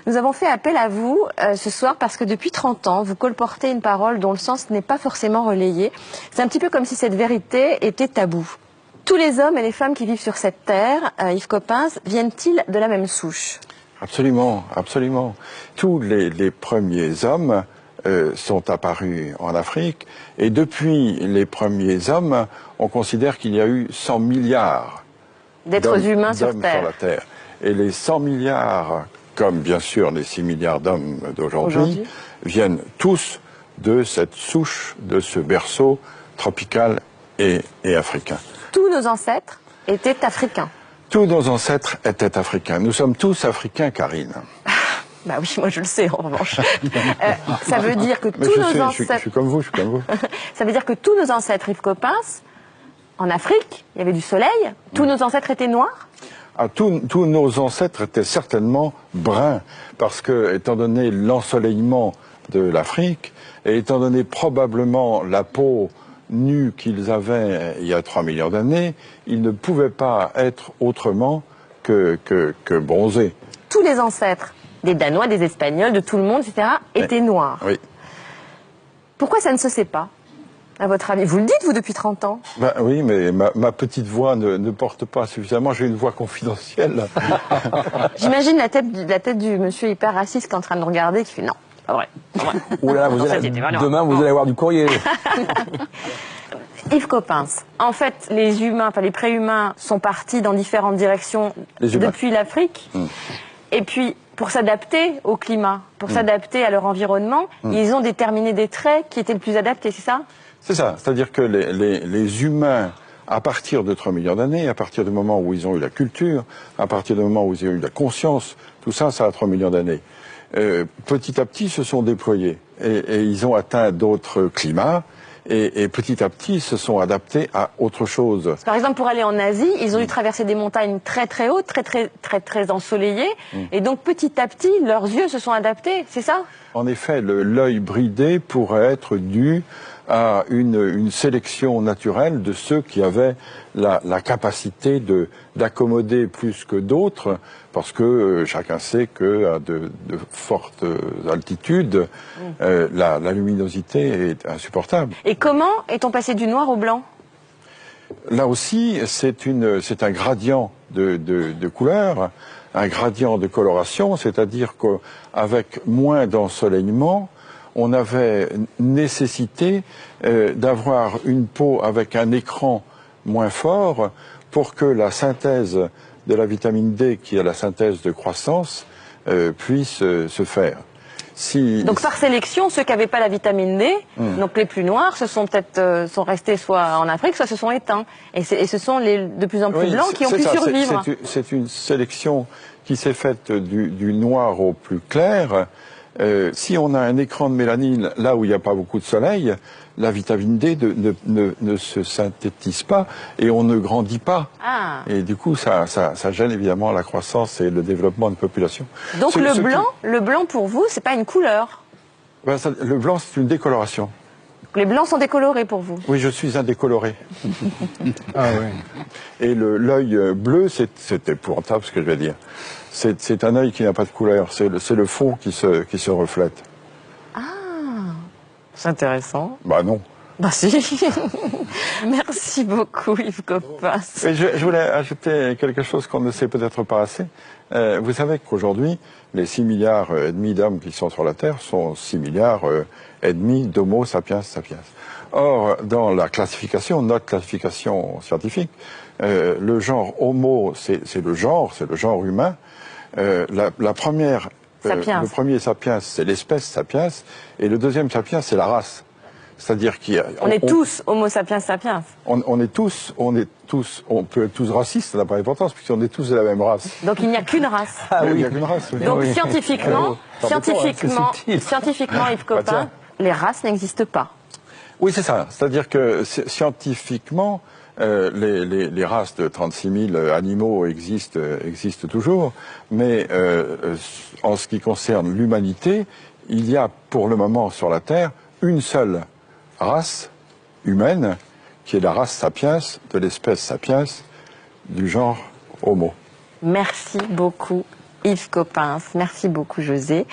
Nous avons fait appel à vous ce soir parce que depuis 30 ans, vous colportez une parole dont le sens n'est pas forcément relayé. C'est un petit peu comme si cette vérité était taboue. Tous les hommes et les femmes qui vivent sur cette terre, Yves Coppens, viennent-ils de la même souche? Absolument, absolument. Tous les premiers hommes sont apparus en Afrique, et depuis les premiers hommes, on considère qu'il y a eu 100 milliards d'êtres humains sur la Terre. Et les 100 milliards, comme bien sûr les 6 milliards d'hommes d'aujourd'hui, viennent tous de cette souche, de ce berceau tropical et africain. Tous nos ancêtres étaient africains. Tous nos ancêtres étaient africains. Nous sommes tous africains, Karine. Bah oui, moi je le sais en revanche. Ça veut dire que tous nos ancêtres... Je suis comme vous, je suis comme vous. Ça veut dire que tous nos ancêtres, Yves Coppens, en Afrique, il y avait du soleil, tous nos ancêtres étaient noirs? Tous nos ancêtres étaient certainement bruns, parce que, étant donné l'ensoleillement de l'Afrique, et étant donné probablement la peau nue qu'ils avaient il y a 3 millions d'années, ils ne pouvaient pas être autrement que bronzés. Tous les ancêtres, des Danois, des Espagnols, de tout le monde, etc., étaient noirs. Oui. Pourquoi ça ne se sait pas, à votre avis? Vous le dites, vous, depuis 30 ans. Ben oui, mais ma petite voix ne porte pas suffisamment. J'ai une voix confidentielle. J'imagine la tête du monsieur hyper raciste qui est en train de regarder, qui fait non, pas vrai. Pas vrai. Oula, demain, vous allez avoir du courrier. Yves Coppens, en fait, les humains, enfin les préhumains sont partis dans différentes directions depuis l'Afrique. Et puis, pour s'adapter au climat, pour s'adapter à leur environnement, ils ont déterminé des traits qui étaient le plus adaptés, c'est ça? C'est ça, c'est-à-dire que les humains, à partir de 3 millions d'années, à partir du moment où ils ont eu la culture, à partir du moment où ils ont eu la conscience, tout ça, ça a 3 millions d'années. Petit à petit, se sont déployés et ils ont atteint d'autres climats. Et petit à petit, se sont adaptés à autre chose. Par exemple, pour aller en Asie, ils ont dû traverser des montagnes très très hautes, très ensoleillées. Et donc, petit à petit, leurs yeux se sont adaptés, c'est ça? En effet, l'œil bridé pourrait être dû à une sélection naturelle de ceux qui avaient la capacité d'accommoder plus que d'autres, parce que chacun sait qu'à de fortes altitudes, la luminosité est insupportable. Et comment est-on passé du noir au blanc? Là aussi, c'est un gradient de couleur, un gradient de coloration, c'est-à-dire qu'avec moins d'ensoleillement, on avait nécessité d'avoir une peau avec un écran moins fort pour que la synthèse de la vitamine D, qui est la synthèse de croissance, puisse se faire. Donc par sélection, ceux qui n'avaient pas la vitamine D, donc les plus noirs, sont restés soit en Afrique, soit se sont éteints. Et ce sont les de plus en plus blancs qui ont pu survivre. C'est une sélection qui s'est faite du noir au plus clair. Si on a un écran de mélanine là où il n'y a pas beaucoup de soleil, la vitamine D ne se synthétise pas et on ne grandit pas. Et du coup, ça gêne évidemment la croissance et le développement de population. Donc le blanc pour vous, c'est pas une couleur? Le blanc, c'est une décoloration. Les blancs sont décolorés pour vous? Oui, je suis un décoloré. Ah oui. Et l'œil bleu, c'est épouvantable ce que je vais dire. C'est un œil qui n'a pas de couleur, c'est le fond qui se reflète. Ah, c'est intéressant. Bah non. Bah si. Merci beaucoup Yves Coppens. Et je voulais ajouter quelque chose qu'on ne sait peut-être pas assez. Vous savez qu'aujourd'hui, les 6 milliards et demi d'hommes qui sont sur la Terre sont 6 milliards et demi d'Homo sapiens sapiens. Or, dans la classification, notre classification scientifique, le genre Homo, c'est le genre humain. Le premier sapiens, c'est l'espèce sapiens, et le deuxième sapiens, c'est la race. C'est-à-dire on est tous Homo sapiens sapiens. On peut être tous racistes, ça n'a pas d'importance, puisqu'on est tous de la même race. Donc il n'y a qu'une race. Ah oui, il n'y a qu'une race. Oui. Donc scientifiquement, Yves Coppens, les races n'existent pas. Oui, c'est ça. C'est-à-dire que scientifiquement, les races de 36 000 animaux existent toujours, mais en ce qui concerne l'humanité, il y a pour le moment sur la Terre une seule race humaine, qui est la race sapiens, de l'espèce sapiens, du genre Homo. Merci beaucoup Yves Coppens. Merci beaucoup, José.